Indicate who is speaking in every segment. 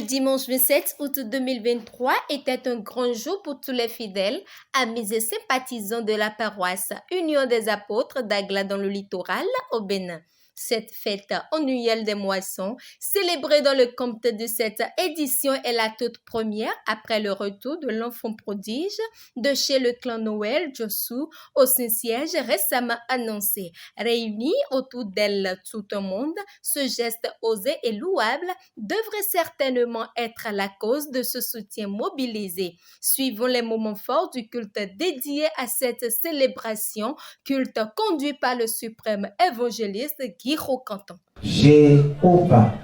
Speaker 1: dimanche 27 août 2023 était un grand jour pour tous les fidèles, amis et sympathisants de la paroisse Union des Apôtres d'Agla dans le littoral au Bénin. Cette fête annuelle des moissons, célébrée dans le comté de cette édition, est la toute première après le retour de l'enfant prodige de chez le clan Noël Jossou au Saint-Siège récemment annoncé. Réunis autour d'elle tout un monde, ce geste osé et louable devrait certainement être la cause de ce soutien mobilisé. Suivons les moments forts du culte dédié à cette célébration, culte conduit par le suprême évangéliste Guiro Canton.
Speaker 2: Jéhovah,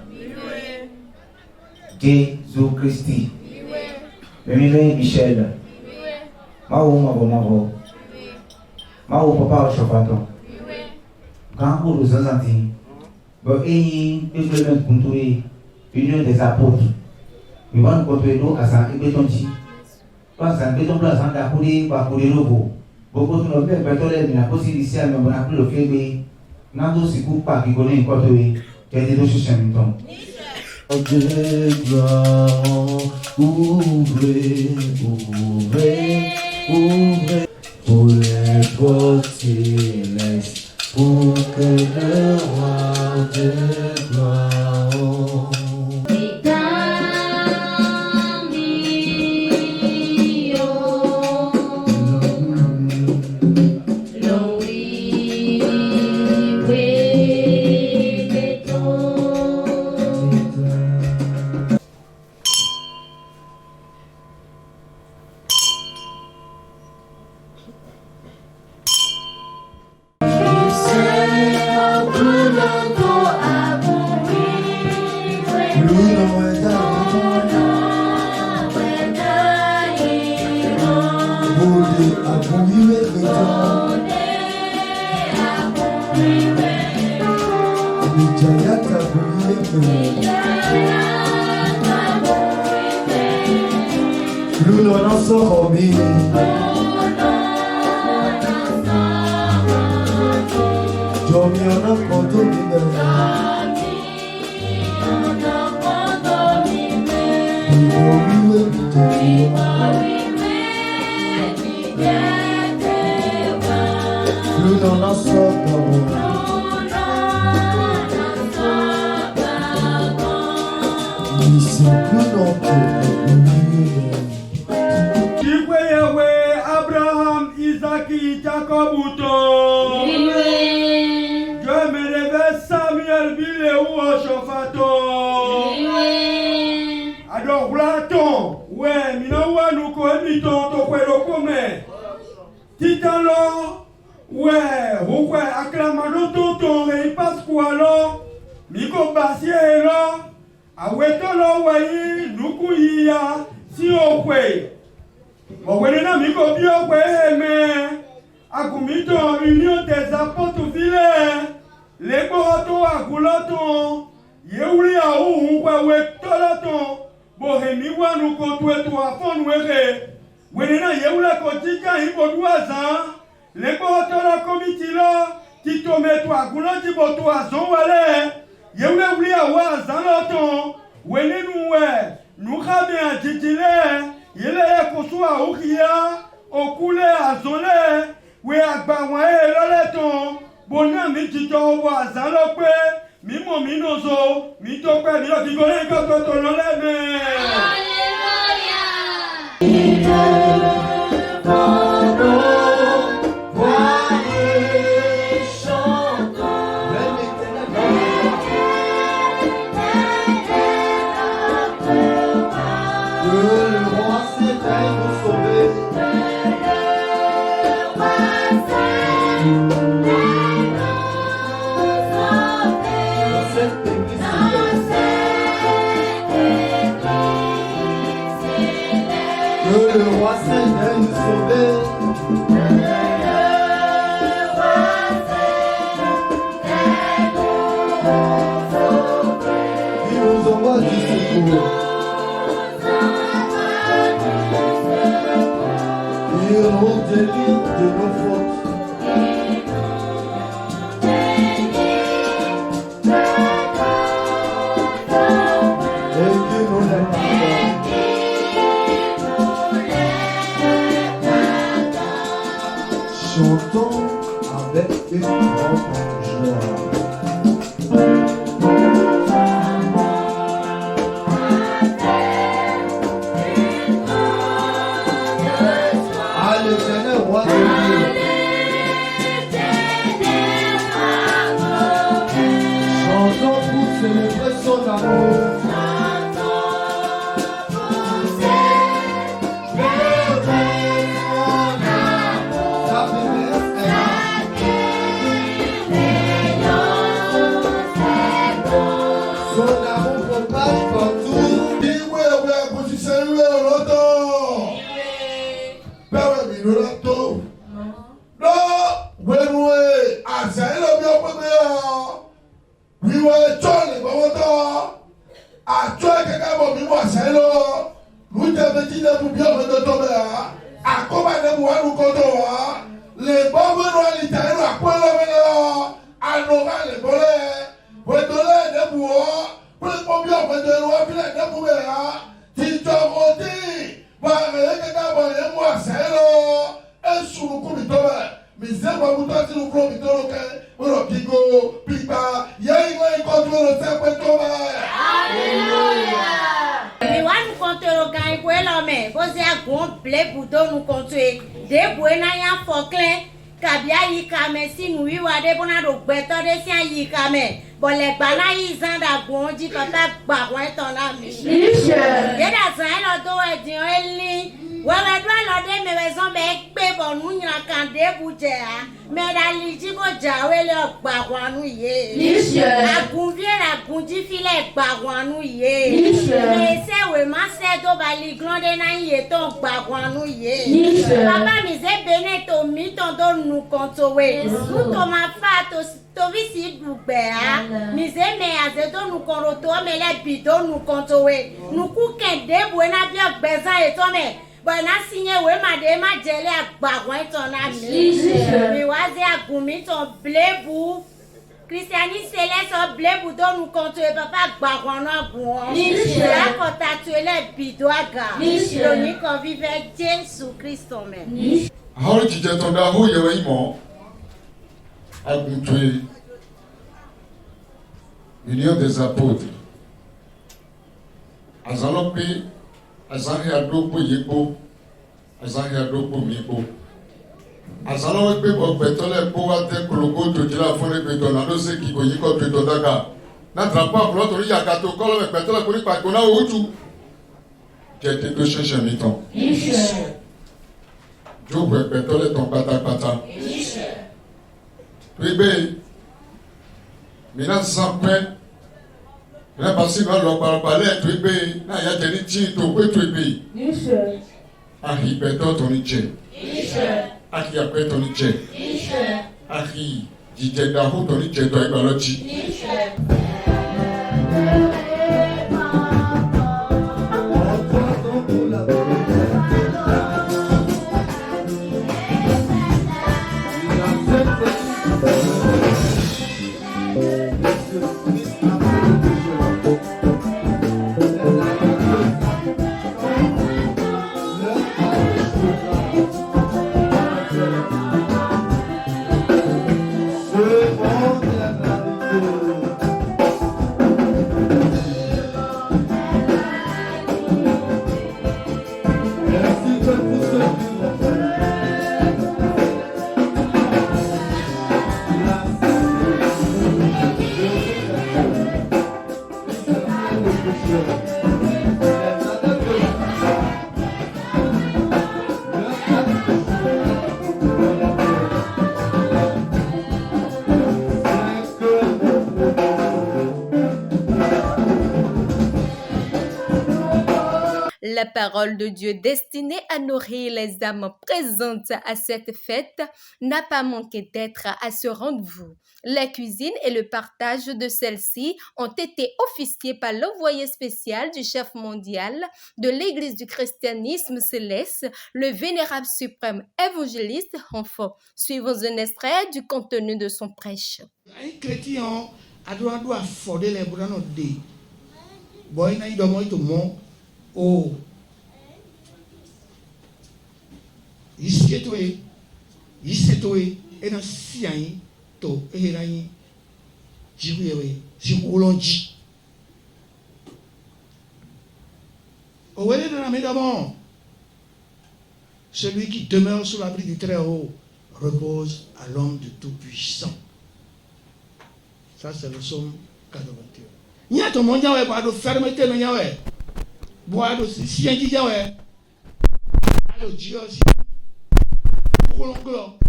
Speaker 2: Jésus Christi, Emile Michel, Mao Mabonavo, Mao Papa Chofaton, Grand de Zanzanti, Boeing, Evelyn Kuntoué, Union des Apôtres, nous allons continuer nous à ça, et bétonti. Parce que béton blanc, ça n'a pas de nouveau. Beaucoup de nos pères, pétrole, la possibilité, mais on a pris le fait. Nando si coupa qui connaît quoi de qui de chez Champion.
Speaker 3: De gloire, ouvrez, ouvrez, ouvrez pour les portes célestes, pour que le roi de gloire.
Speaker 4: Abraham, Isaac, Jacob, je me réveille Samuel, Biléou, Chofato. Alors, voilà, ouais, Minawa, nous connaissons, Titalo, ouais, acclamado, tonton, et Pasqualo, Miko Bassielo, Awetolo, ouais, nous couillia, si on fait. Mwenena miko bio kweme akumito Union des Apôtres vile leboto aguloto yeuli au kwa wetolato bohemi wanu kotwetu afonwere wenena yeula kotika ibodwaza leboto la komitilo kitometu aguloti botu azowale yeule uli awazaloto wenenuwe nukabe ajitile ile kusua ukia okule azole we agbawa eloleton bona mi jijo wa azalope mimo minozo mi tope mi lo kigore nkan to lo leme.
Speaker 3: Le roi Saint vient nous sauver. Il nous envoie du secours. Il nous délivre de nos fautes. Et qu'il nous aime. une grande joie. À l'Éternel, roi de Dieu. Chantons pour célébrer son amour.
Speaker 5: Papa mise beneto miton don nous contowe. Nous toma fato tovisi dubea. Mise me azeto nous koroto me le bidon nous contowe. Nous kukende buena bia beza etome. Bona signé we made ma jele agbagwan ton ami. Mi waze agumi ton blebu. Christianisme céleste blebu don nous contowe papa agbagwan agun. La kota tu le bidoaga. Loni ko vive Jésus Christ men.
Speaker 6: How did you tell that who you were more? I've been to l'union des apôtres. Azalopi, Azahi Adopo Yebo, Azahi Adopo Mibo. Azalopi Betole Boate Kologo to Jila Fone Betonado Seki Yiko Betodaga. N'attrapant pour l'autre Yakato Kolo avec Betola Kuri Pakona Utu. Qui a été de chercher un mi-temps. Joe Betole ton pata. Bébé, maintenant sans pain, là parce que l'on parle pas l'air, bébé, là il y a des petits tout bébé. Ah, il peut ton niche. Ah, il a peut ton niche. Ah, il dit d'abord ton niche, toi il va le dire.
Speaker 1: La parole de Dieu destinée à nourrir les âmes présentes à cette fête n'a pas manqué d'être à ce rendez-vous. La cuisine et le partage de celle-ci ont été officiés par l'envoyé spécial du chef mondial de l'Église du christianisme céleste, le vénérable suprême évangéliste Renfort. Suivons un extrait du contenu de son prêche.
Speaker 7: Un chrétien a droit à fonder les bras de Dieu. Bon, il y a tout le monde. Oh, il s'est tué, et dans si to eranyi jiwe si wolonji owele de la médamon celui qui demeure sous l'abri du Très-Haut repose à l'homme du Tout-Puissant. Ça c'est le psaume 81. Nya to mo nyawe ba do fermeté no nyawe bo ado si enji nyawe ado jiosi kolonglo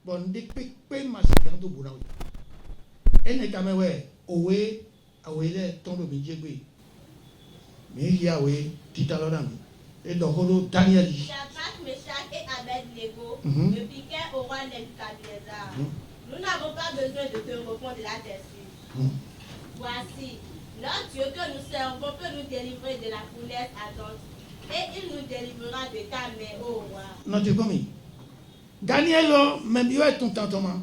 Speaker 7: bon de pe ma se gan do burawe ene kamewe owe awele tondo mi jegbe mi yawe titalora mi et donc Daniel dit
Speaker 5: Shadrach, Meshach et Abed-Nego ne piquaient au roi Nebuchadnezzar. Nous n'avons pas besoin de te répondre là-dessus. Voici, notre Dieu que nous servons peut nous délivrer de la fournaise ardente et il nous délivrera de ta main, ô roi.
Speaker 7: Non, tu commis. Daniel, même Dieu est ton tantement.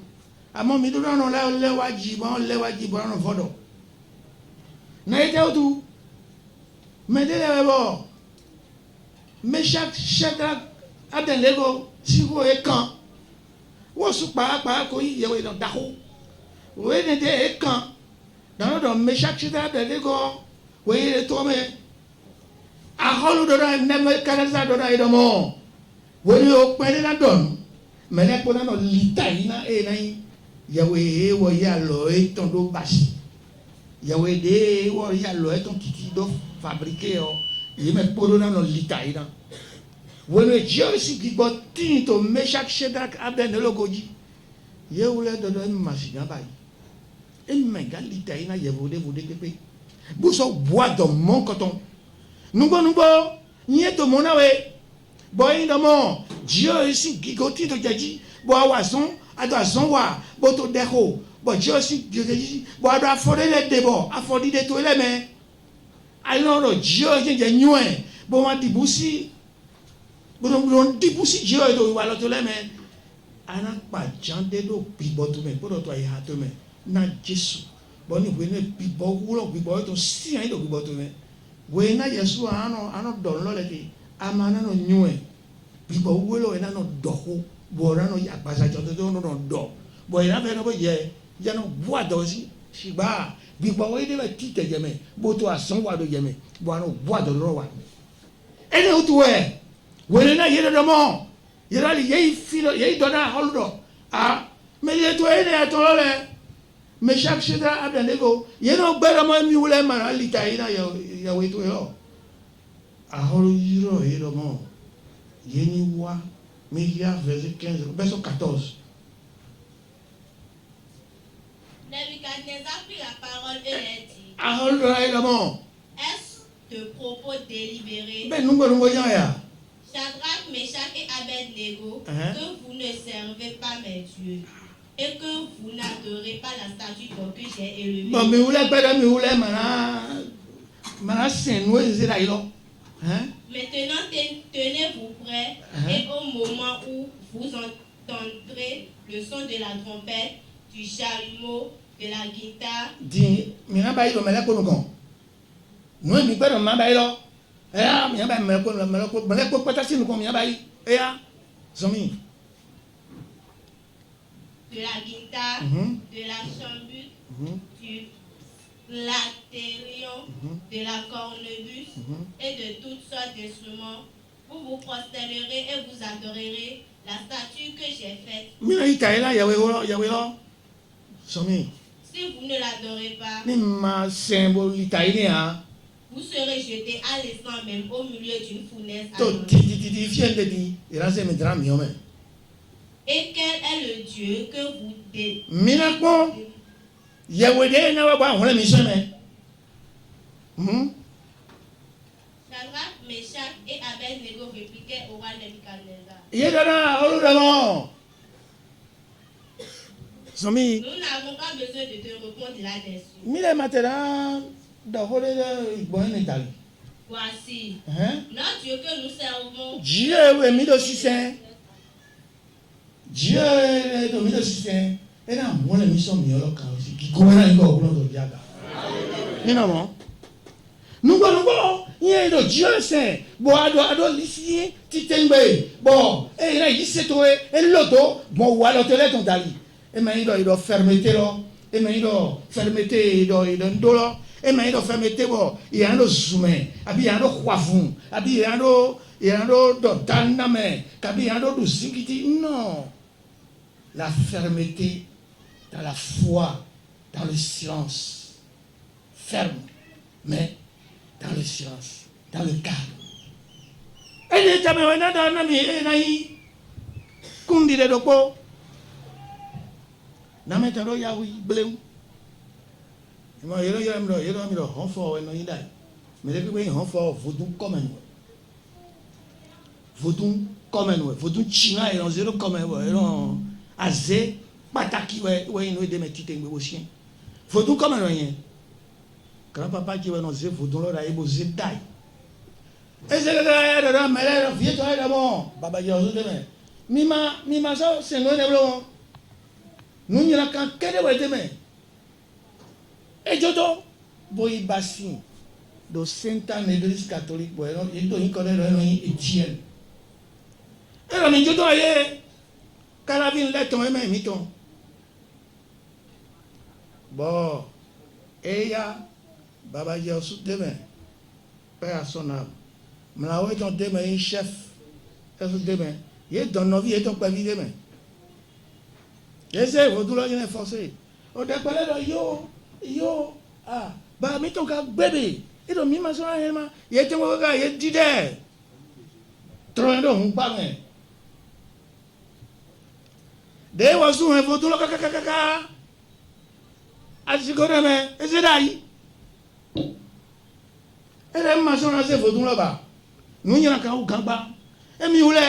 Speaker 7: À mon milieu, on l'a le wajibon, on vodo. N'a été au tout. Mais dès le bord. Mais chaque Abed-Nego, si vous êtes quand, vous êtes pas quoi, il y a un dako. Vous êtes quand, dans le mais chaque Abed-Nego, vous êtes tombé. À Holodora, même Canada, Dora et Domo. Vous êtes au point de la donne. Mais là, pour nous, l'Itaïna et naï, Yahweh, Woyalo et ton dos bâchi. Yahweh, de Woyalo et ton titi d'eau fabriqué. Il met pour nous l'Itaïna. Vous ne Dieu aussi qui botte to Meshach Shadrach Abed-Nego goji. Yahweh de donner machine bail. Et méga l'Itaïna Yahweh vous dégueupé. Vous so bois de mon coton. Nous n'y to mon awe. Boy de mon Dieu ici qui goti to jaji. Bois wason, adoison wa, boto deho. Boy Dieu aussi Dieu jaji. Bois doit afforder les débats, afforder des toilettes mais. Alors Dieu j'ai nué. Bon on dit boussi. Bon on dit boussi Dieu do wa l'autre mais. Ana pa jande do piboto mais pour toi y a to mais. Na Jésus. Bon ni wene pibo wulo pibo to si an do piboto mais. Wena Yesu ano don lo le di. Amana no nyue bibo welo ena no doho bora no ya basa jodo no do bo ina be no bo ye ya no bua dozi shiba bibo we de ba tite jeme bo to asan wa do jeme bo no bua do ro wa ene otu we na yere do mo yera li ye filo ye do na holdo me ye to ene to le me Meshach Shadrach Abed-Nego ye no gbere mo mi wule ma lita ina ya we to yo ahoro yiro yiro mo yeni wa Média verset 15 verset 14.
Speaker 5: Nebuchadnezzar prit la parole et leur dit
Speaker 7: Ahoro yiro mo
Speaker 5: est-ce de propos délibérés
Speaker 7: ben nungo ya
Speaker 5: Shadrach, Meshach et Abed-Nego que vous ne servez pas mes dieux et que vous n'adorez pas la statue que j'ai élevée.
Speaker 7: Bon, mais vous l'avez pas mis, vous l'avez maintenant, c'est nous, c'est là.
Speaker 5: Maintenant, tenez-vous prêts et au moment où vous entendrez le son de la trompette, du chalumeau, de la guitare.
Speaker 7: Dis, mira bailo, mais là, pour nous, nous, nous, pas de bailo. Eh, mira bailo, mais là, pour pas nous, mira bailo. Eh, zomi.
Speaker 5: De la guitare, de la chambute, du latérion, de la cornemuse et de toutes sortes d'instruments. Vous vous prosternerez et vous adorerez la statue que j'ai faite. Si vous ne l'adorez pas, vous serez jeté à l'instant même au milieu d'une fournaise ardente. Et quel est le Dieu que vous Shadrach, Meshach et Abed-Nego répliquaient au roi Nebuchadnezzar. Nous n'avons pas besoin de te répondre là-dessus. Voici, notre Dieu que nous servons.
Speaker 7: Dieu est au milieu du système. Et là, moi, la mission de Miolo aussi, qui gouverne un peu au plan de Diaga. Non, nous, il y a Dieu, c'est bon, ado, l'ici, titembe, bon, et là, il s'est trouvé, et l'auto, bon, ou alors, tu l'as ton dali. et mais il doit fermeté là, et mais il doit fermeté, il doit ndolo, et mais il doit fermeté bon, il y a un zoomé, abi il y a un khoifun, abi il y a un do daname, kabi il y a un do zingiti, non. La fermeté dans la foi, dans le silence, ferme, mais dans le silence, dans le calme. Et les Taméwana dans la vie, Kundi de Dopo, Nametaro Yawi, Bleu. Moi, il y a un renfort, et non, il a. Mais les pays renfort, Vaudou comme un. Vaudou comme un. Vaudou China et en zéro comme un. Et non, Azé, Pataki, ouais, il nous aide mes petits aussi. Vaudou comme un rien. Grand-papa qui va dans zé, Vaudou là, il va taille. Et c'est le gars là, mais là, vieux toi d'abord. Baba dit aux autres, Mima, ça, c'est nous, nous n'y a qu'un quai de ouais, et Jodo, boy bassin, de Sainte-Anne, l'église catholique, il connaît le nom Étienne. Et là, mais Jodo, Caravine, là, ton aimé, miton. Bon, et ya, Baba dit aux autres, demain, père à son âme. Mais là, où est ton demain, chef? Demain, il est dans nos vies, il est ton pavé demain. Et c'est, vous doulez, il est forcé. On dépend là, yo, bah, mais ton gars, bébé, il est mis ma soeur, il est ton gars, il est d'idée. Trop de on pas, mais. Des oiseaux, un vaudou, kaka, Asikore, mais, et c'est d'ailleurs. Et là, ma soeur, c'est vaudou là-bas. Nous n'y a qu'un ou qu'un bas. Et mi ou là,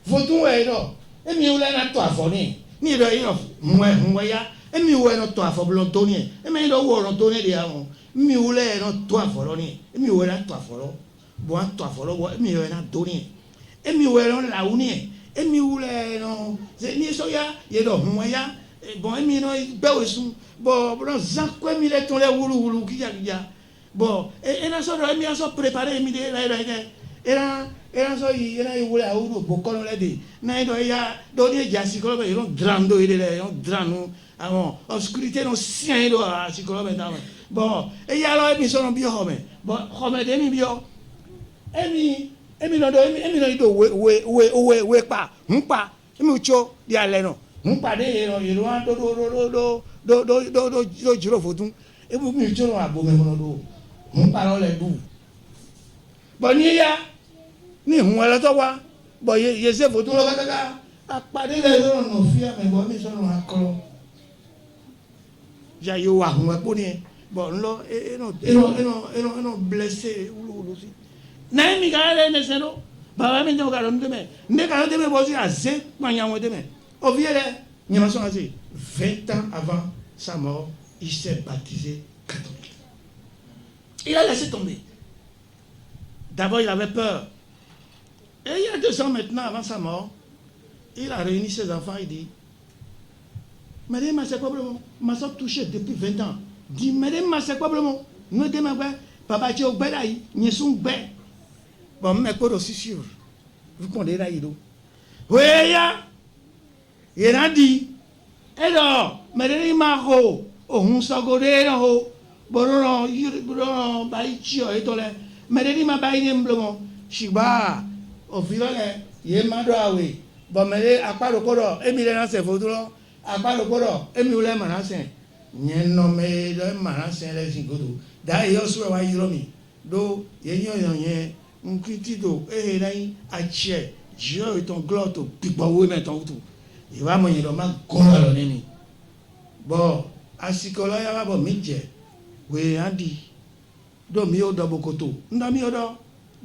Speaker 7: vaudou est là. Et mi ou là, n'a toi, fourni. Ni là, il y a, moi, et mi ou là, n'a toi, for blontonnier. Et mais il doit voir l'ontonnier de avant. Mi ou là, n'a toi, foroni. Et mi ou là, toi, foro. Bon, toi, foro, et mi ou là, n'a donné. Et mi ou là, la unie. Et mi ou là, non. C'est ni soya, il y a donc, moi, bon, et mi non, il beau sous. Bon, zan quoi, mi les ton les woulou, qui y a. Bon, et là, ça, il y a ça préparé, mi de là, era so yi era iwule awuru bokolo le de na ido ya do ni jasikolo be yon drando ide le yon dranu awon obscurité no sien do asikolo be dame bon e ya lo mi so no bi home bon home de mi bio emi no do emi no ido we pa npa emi ucho di ale no npa de yo an do jiro fotun e bu mi ucho no abo me no do npa lo le du bon ni ya ni hun ala to wa bo ye se foto lo kaka apade le so no fia me bo mi so no akoro ja yo wa hun po ni bo nlo no blessé ulu si na mi ga le ne se no baba mi no ga lo ndeme ne ga lo deme bo si aze panya won deme o viele ni ma so asi 20 ans avant sa mort il s'est baptisé catholique. Il a laissé tomber. D'abord il avait peur. Et il y a 2 ans maintenant, avant sa mort, il a réuni ses enfants et dit, Madame, c'est quoi le mot? Ma soeur touché depuis 20 ans. Dit, Madame, c'est quoi le mot? Nous demandons, Papa, tu es au Bédaï, nous sommes bé. Bon, mais quoi aussi sûr? Vous connaissez là, oui, il a dit, et là, Madame Maro, on s'en godé là, bon, baïtio, et là, Madame m'a baïné blanc, Chiba. Au final, il est madoué. Bon, mais à part le corps, et il est photos, à part le corps, et il est manassé. N'y a nommé le manassé, les ingoudou. D'ailleurs, sur la Iromi, do, y a un critido, et là, à tiers, Dieu est ton glotto, puis pas où maintenant tout. Il va me dire, ma gola l'ennemi. Bon, à ce que là, il y a un midget. Oui, Andy. Do mio double coteau. N'a mio do,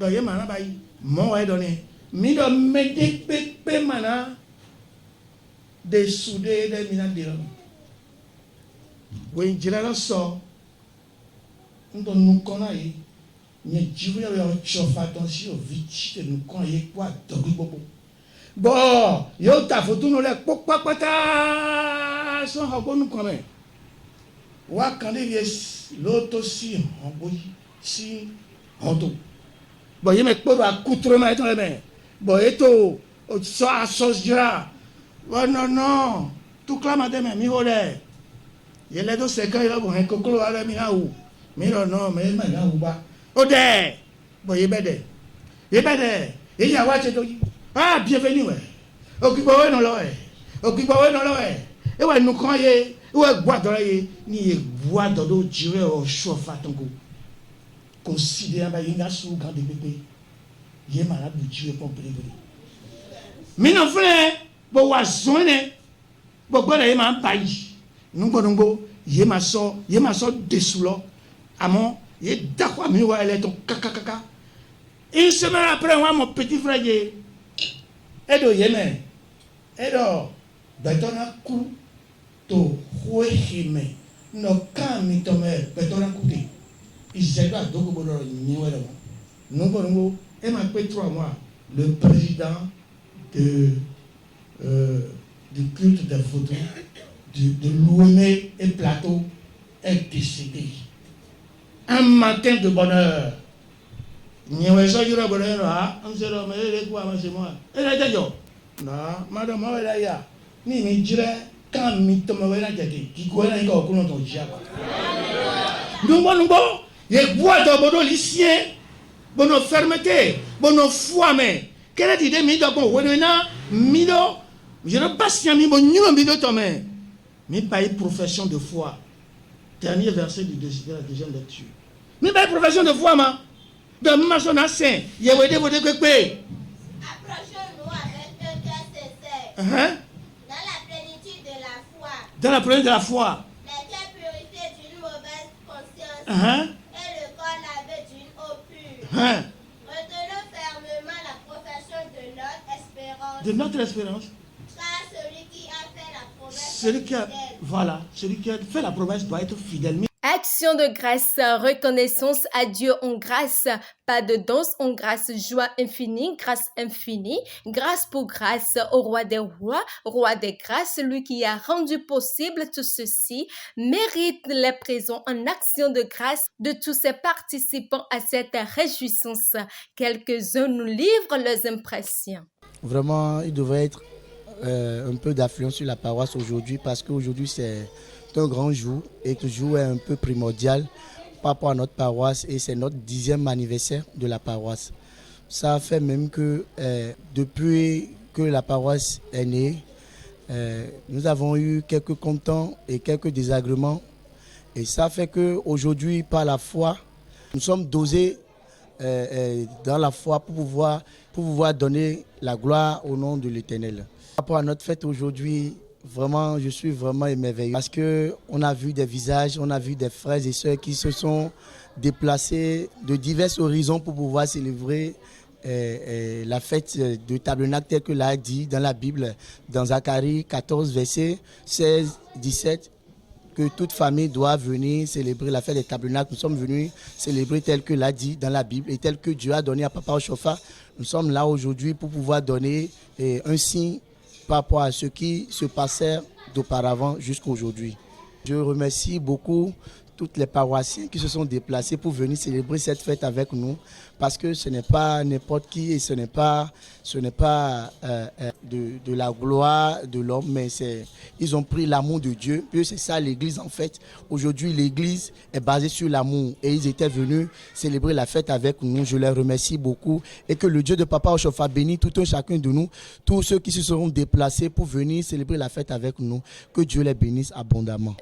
Speaker 7: y a manabaï. Mon est donné. Mi do mede pepe mana de soudé de mina diram. Oui, jira so. Ndo nous connaît. Ni jivu ya chauffe attention vite de nous connaît quoi dogu bobo. Bon, yo ta photo no le pokpakpata so ha ko nous connaît. Wa kan de yes l'autre si en boy si en tout. Bon, il me peut pas coudre ma main. Bon, et tout, ça, ça, bon, non, tout tout clame de me mi hore. Il est de ce que il a bon kokolo ala mi haou. Mi no me ma na uba. Ode. Bo yebede. Yebede. Il y a wache to. Ah, bienvenue ouais. Okibo we no lo e. Okibo we no lo e. E wa nu kan ye, e wa gbo adora ye, ni ye gbo adodo jire o shofa tongo. Considérant ba yinga su kan de bebe. Ye malade jire pon bele. Mi no frère, bo wa zone. Bo gbo ye ma ba yi. Nungbo ye ma so dessous là. Amon, ye dakwa mi wa ele ton kaka. Une semaine après, moi mon petit frère ye edo yeme. Edo betona ku to hohime. No kan mi tome betona kuti. Isega dogo bodo ni wele mo. Nungbo et m'a fait 3 mois le président du culte des photos de Louémé et Plateau est décédé. Un matin de bonheur. N'y a pas de bonheur là. On se remet les coups avant chez moi. Elle a dit non, madame, moi là ya. Ni me dirait quand mi tombe là jadi. Qui quoi là il a aucun autre diable. Nous bon. Il boit de bodo lycéen. Bono fermeté, bono foi mais. Quelle est l'idée mi do bon wenena mido. Je ne pas si mi bon numéro mido tomé. Mais pas une profession de foi. Dernier verset du deuxième lecture. Mais pas une profession de foi, ma. De ma son saint. Yewede vode kwekwe.
Speaker 5: Approchons-nous avec un cœur sincère. Dans la plénitude de la foi.
Speaker 7: Dans la plénitude de la foi.
Speaker 5: Les cœurs purifiés d'une mauvaise conscience. Et le corps lavé d'une eau pure. Retenons fermement la profession de notre espérance.
Speaker 7: De notre espérance.
Speaker 5: Car celui qui a fait la promesse
Speaker 7: celui qui a fait la promesse doit être fidèle.
Speaker 1: Action de grâce, reconnaissance à Dieu en grâce, pas de danse en grâce, joie infinie, grâce pour grâce au roi des rois, roi des grâces, lui qui a rendu possible tout ceci, mérite les présents en action de grâce de tous ces participants à cette réjouissance. Quelques-uns nous livrent leurs impressions.
Speaker 8: Vraiment, il devrait être un peu d'affluence sur la paroisse aujourd'hui parce qu'aujourd'hui c'est un grand jour et que le jour est un peu primordial par rapport à notre paroisse et c'est notre 10e anniversaire de la paroisse. Ça fait même que depuis que la paroisse est née, nous avons eu quelques contents et quelques désagréments et ça fait qu'aujourd'hui par la foi, nous sommes dosés dans la foi pour pouvoir donner la gloire au nom de l'Éternel. Par rapport à notre fête aujourd'hui, vraiment, je suis vraiment émerveillé parce qu'on a vu des visages, on a vu des frères et sœurs qui se sont déplacés de divers horizons pour pouvoir célébrer la fête du tabernacle tel que l'a dit dans la Bible, dans Zacharie 14, verset 16-17, que toute famille doit venir célébrer la fête des tabernacles. Nous sommes venus célébrer tel que l'a dit dans la Bible et tel que Dieu a donné à Papa Oshofa. Nous sommes là aujourd'hui pour pouvoir donner un signe par rapport à ce qui se passait d'auparavant jusqu'à aujourd'hui. Je remercie beaucoup toutes les paroissiens qui se sont déplacés pour venir célébrer cette fête avec nous parce que ce n'est pas n'importe qui et ce n'est pas de la gloire de l'homme, mais ils ont pris l'amour de Dieu. Puis c'est ça l'église en fait. Aujourd'hui l'église est basée sur l'amour et ils étaient venus célébrer la fête avec nous. Je les remercie beaucoup et que le Dieu de Papa Oshofa bénisse tout un chacun de nous, tous ceux qui se seront déplacés pour venir célébrer la fête avec nous. Que Dieu les bénisse abondamment.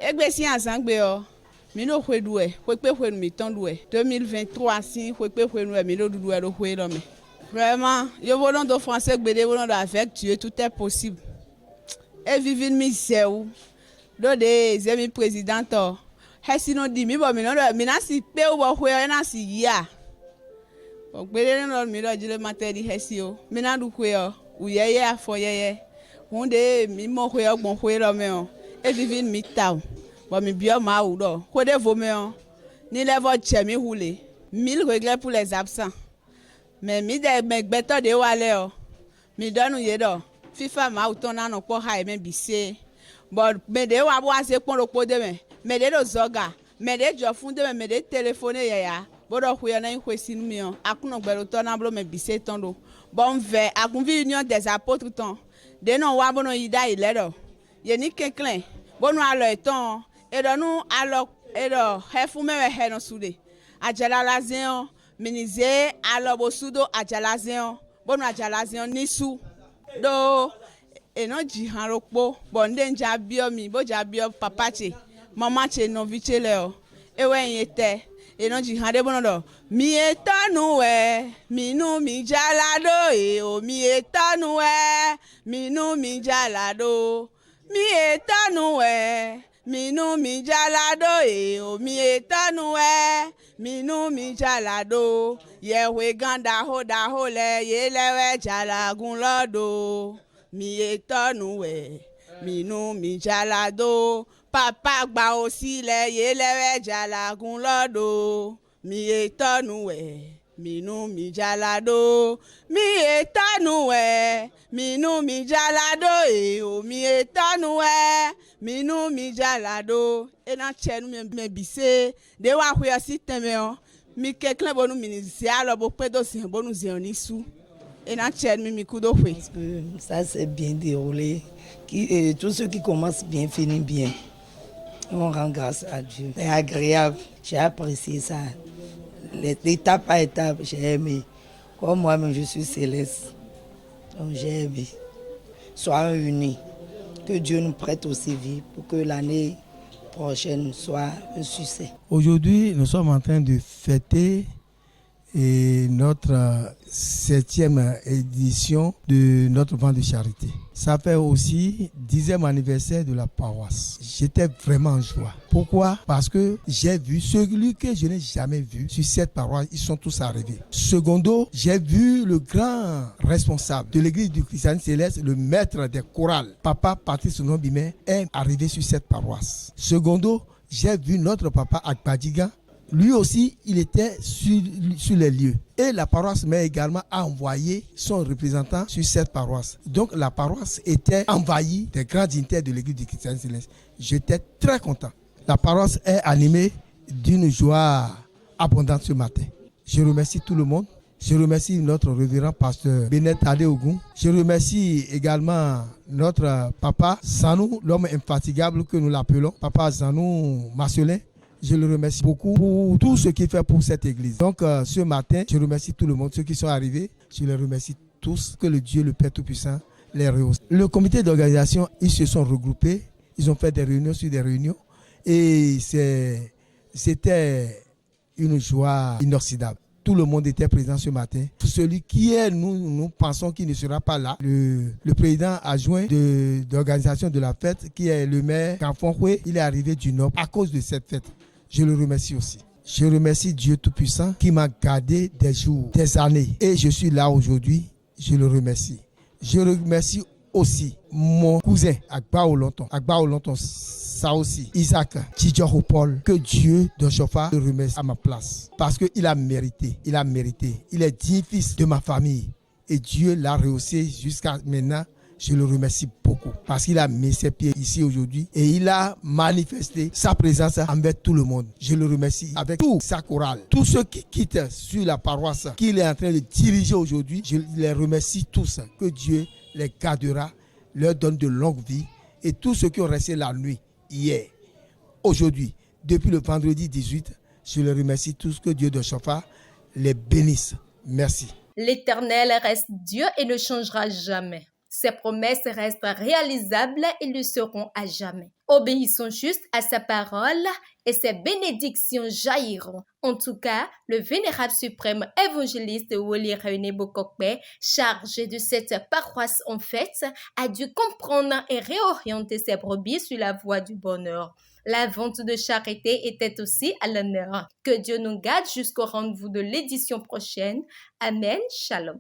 Speaker 9: Mino hwe doué, hwe mi ton doué. 2023 si hwe nous mino doué do hwe l'homme. Vraiment, yo volant de français gbede volant avec Dieu tout est possible. Et vivre une misère ou do des amis président to. He sino di mi bo mi na si pe o bo hwe na si ya. O gbede no mi do jile matin di he si o. Mi na du hwe o. Ou yeye afo yeye. Hunde mi mo hwe o gbon hwe l'homme o. Et vivre une mi ta. Bon, mi bien ma ou do. Quoi de vos mains? Ni les votes chemi roulé. 1000 regrets pour les absents. Mais mi de me beto de wale o. Mi donne ou yedo. FIFA ma ou ton an po ha men bise. Bon, me de wa bo ase pon lopo de me. Me de do zoga. Me de jo funde me de téléphoner ya. Bodo huya na ihwe sinu mi o. Akuno gbero ton an blo me bise ton do. Bon ve, akun vi union des apôtres ton. De non wa bono ida iledo. Yeni kenklen. Bon nous alors étant et dans nous alors et dans hefu me he no sude. Ajala lazion minize alors bosudo ajala lazion. Bon nous ajala lazion nisu. Do e no jihan rokpo bonde nja biomi bo ja bio papa che mama che no viche leo ewe yete e no jihan de bonodo mi etanu mi nu mi jalado e o mi etanu mi nu mi jalado mi etanu mi nu mi jalado e o mi etanu mi nu mi jalado yewe ganda ho da ho le yelewe jalagun lodo mi etonu mi nu mi jalado papa gba osile yelewe jalagun lodo mi etonu mi nu mi jalado mi etonu mi nu mi jalado e o mi etonu mi nu mi jalado e na chenu me bise de wa hwe asiteme o mi kekle bonu minisi alo bo pedo si bonu zionisu.
Speaker 10: Ça s'est bien déroulé. Tous ceux qui commencent bien finissent bien. On rend grâce à Dieu. C'est agréable. J'ai apprécié ça. Étape par étape, j'ai aimé. Comme moi-même, je suis céleste. Donc j'ai aimé. Soyons unis. Que Dieu nous prête aussi vie pour que l'année prochaine soit un succès.
Speaker 11: Aujourd'hui, nous sommes en train de fêter notre 7e édition de notre vent de charité. Ça fait aussi 10e anniversaire de la paroisse. J'étais vraiment en joie. Pourquoi? Parce que j'ai vu celui que je n'ai jamais vu sur cette paroisse. Ils sont tous arrivés. Secondo, j'ai vu le grand responsable de l'église du christianisme céleste, le maître des chorales, Papa Patrice Nombimé, est arrivé sur cette paroisse. Secondo, j'ai vu notre papa Akbadiga. Lui aussi, il était sur les lieux. Et la paroisse m'a également envoyé son représentant sur cette paroisse. Donc la paroisse était envahie des grands dignitaires de l'église du christianisme céleste. J'étais très content. La paroisse est animée d'une joie abondante ce matin. Je remercie tout le monde. Je remercie notre révérend pasteur Benet Adeogun. Je remercie également notre papa Zanou, l'homme infatigable que nous l'appelons, papa Zanou Marcelin. Je le remercie beaucoup pour tout ce qu'il fait pour cette église. Donc ce matin, je remercie tout le monde, ceux qui sont arrivés. Je les remercie tous. Que le Dieu, le Père Tout-Puissant, les rehausse. Le comité d'organisation, ils se sont regroupés. Ils ont fait des réunions sur des réunions. Et c'était une joie inoxydable. Tout le monde était présent ce matin. Celui qui est, nous pensons qu'il ne sera pas là. Le président adjoint d'organisation de la fête, qui est le maire Kanfonhwe, il est arrivé du Nord à cause de cette fête. Je le remercie aussi. Je remercie Dieu Tout-Puissant qui m'a gardé des jours, des années. Et je suis là aujourd'hui. Je le remercie. Je remercie aussi mon cousin Agba Olonton, ça aussi, Isaac Tidjoro Paul, que Dieu de Chofa le remercie à ma place. Parce qu'il a mérité. Il est digne fils de ma famille. Et Dieu l'a rehaussé jusqu'à maintenant. Je le remercie beaucoup parce qu'il a mis ses pieds ici aujourd'hui et il a manifesté sa présence envers tout le monde. Je le remercie avec toute sa chorale. Tous ceux qui quittent sur la paroisse qu'il est en train de diriger aujourd'hui, je les remercie tous. Que Dieu les gardera, leur donne de longues vies. Et tous ceux qui ont resté la nuit, hier, aujourd'hui, depuis le vendredi 18, je les remercie tous. Que Dieu de Chofa les bénisse. Merci.
Speaker 1: L'Éternel reste Dieu et ne changera jamais. Ses promesses restent réalisables et le seront à jamais. Obéissons juste à sa parole et ses bénédictions jailliront. En tout cas, le vénérable suprême évangéliste Woli René Bokokbe, chargé de cette paroisse en fête, a dû comprendre et réorienter ses brebis sur la voie du bonheur. La vente de charité était aussi à l'honneur. Que Dieu nous garde jusqu'au rendez-vous de l'édition prochaine. Amen. Shalom.